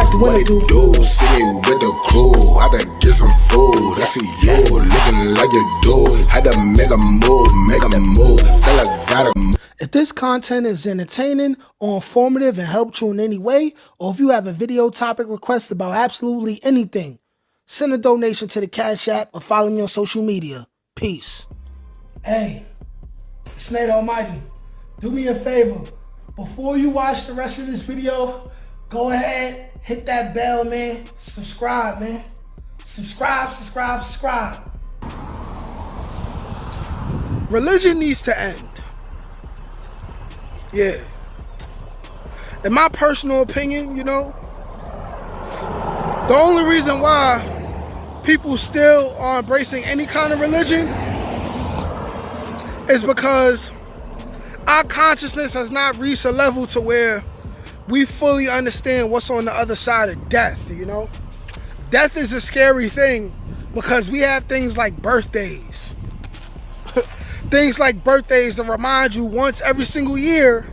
like the winner do. See me with the crew, had to get some food. I see you looking like you do. Had to make a move. Still I gotta move. If this content is entertaining or informative and helped you in any way, or if you have a video topic request about absolutely anything, send a donation to the Cash App or follow me on social media. Peace. Hey, it's Nate Almighty. Do me a favor. Before you watch the rest of this video, go ahead, hit that bell, man. Subscribe, man. Subscribe. Religion needs to end. Yeah. In my personal opinion, you know, the only reason why people still are embracing any kind of religion is because our consciousness has not reached a level to where we fully understand what's on the other side of death, you know? Death is a scary thing because we have things like birthdays. Things like birthdays to remind you once every single year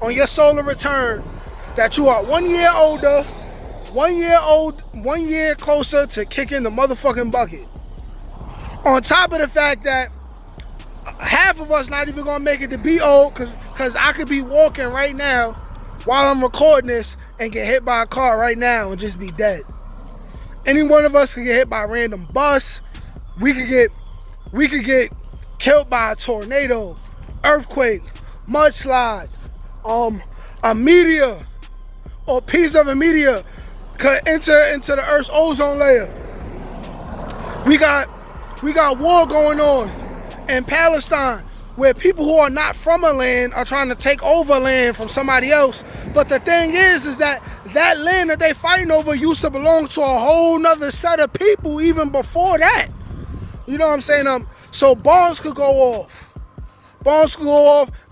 on your solar return that you are 1 year older, 1 year closer to kicking the motherfucking bucket. On top of the fact that half of us not even gonna make it to be old, cause I could be walking right now while I'm recording this and get hit by a car right now and just be dead. Any one of us could get hit by a random bus. We could get killed by a tornado, earthquake, mudslide, a meteor or piece of a meteor could enter into the Earth's ozone layer. We got war going on in Palestine, where people who are not from a land are trying to take over land from somebody else. But the thing is that that land that they fighting over used to belong to a whole nother set of people even before that. You know what I'm saying? So bombs could go off.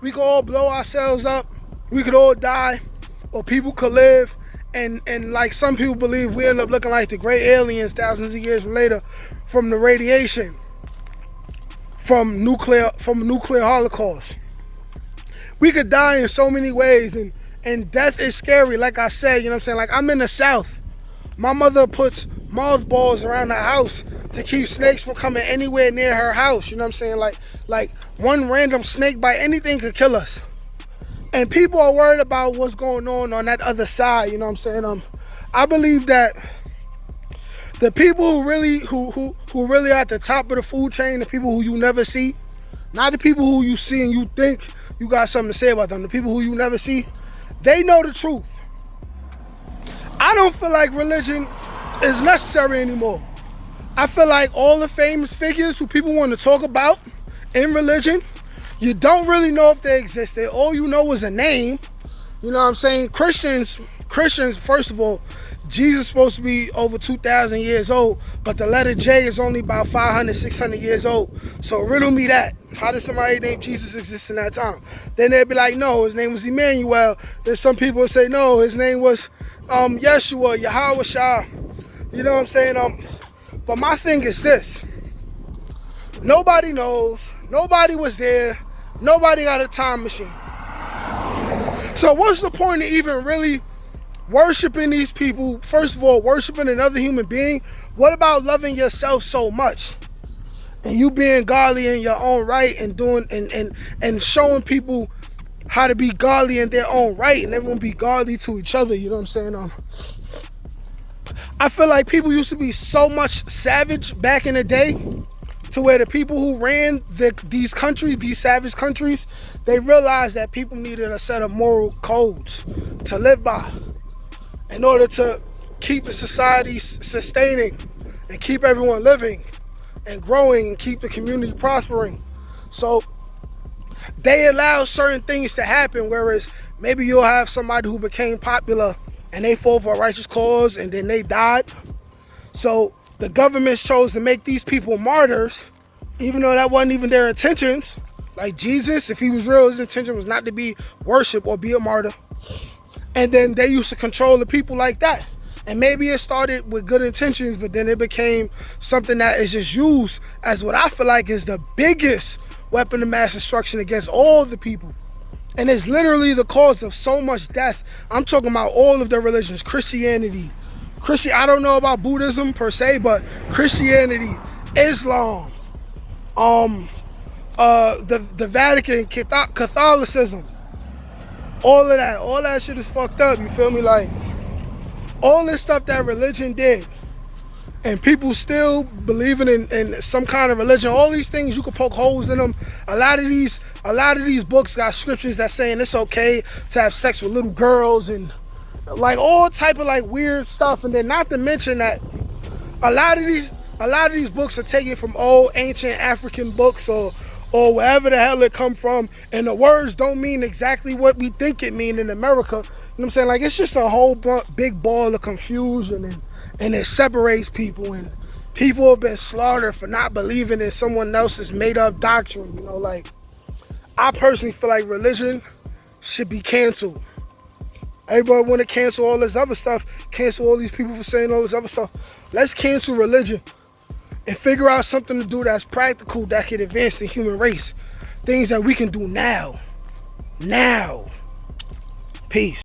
We could all blow ourselves up. We could all die, or people could live. And like some people believe, we end up looking like the great aliens thousands of years later from the radiation. From nuclear holocaust. We could die in so many ways, and death is scary. Like I said, you know what I'm saying? Like, I'm in the South. My mother puts mothballs around the house to keep snakes from coming anywhere near her house. You know what I'm saying? Like one random snake bite, anything could kill us. And people are worried about what's going on that other side. You know what I'm saying? I believe that the people who really are at the top of the food chain, the people who you never see, not the people who you see and you think you got something to say about them, the people who you never see, they know the truth. I don't feel like religion is necessary anymore. I feel like all the famous figures who people want to talk about in religion, you don't really know if they existed. All you know is a name. You know what I'm saying? Christians, first of all, Jesus is supposed to be over 2,000 years old, but the letter J is only about 500, 600 years old. So riddle me that. How did somebody named Jesus exist in that time? Then they'd be like, no, his name was Emmanuel. There's some people who say, no, his name was Yeshua, Yahweh Shah. You know what I'm saying? But my thing is this. Nobody knows. Nobody was there. Nobody got a time machine. So what's the point of even really worshiping these people? First of all, worshiping another human being. What about loving yourself so much and you being godly in your own right and doing and showing people how to be godly in their own right, and everyone be godly to each other? You know what I'm saying? I feel like people used to be so much savage back in the day, to where the people who ran these countries, these savage countries, they realized that people needed a set of moral codes to live by in order to keep the society sustaining and keep everyone living and growing and keep the community prospering. So they allow certain things to happen, whereas maybe you'll have somebody who became popular and they fought for a righteous cause and then they died. So the government chose to make these people martyrs, even though that wasn't even their intentions. Like Jesus, if he was real, his intention was not to be worshipped or be a martyr. And then they used to control the people like that. And maybe it started with good intentions, but then it became something that is just used as what I feel like is the biggest weapon of mass destruction against all the people. And it's literally the cause of so much death. I'm talking about all of the religions: Christianity, I don't know about Buddhism per se, but Christianity, Islam, the Vatican, Catholicism, all that shit is fucked up. You feel me? Like all this stuff that religion did, and people still believing in some kind of religion. All these things you could poke holes in them. A lot of these books got scriptures that saying it's okay to have sex with little girls and like all type of like weird stuff. And then not to mention that a lot of these books are taken from old ancient African books or wherever the hell it come from, and the words don't mean exactly what we think it mean in America. You know what I'm saying? Like it's just a whole big ball of confusion, and it separates people, and people have been slaughtered for not believing in someone else's made up doctrine. You know, like I personally feel like religion should be canceled. Everybody want to cancel all this other stuff, cancel all these people for saying all this other stuff. Let's cancel religion and figure out something to do that's practical, that can advance the human race. Things that we can do now. Peace.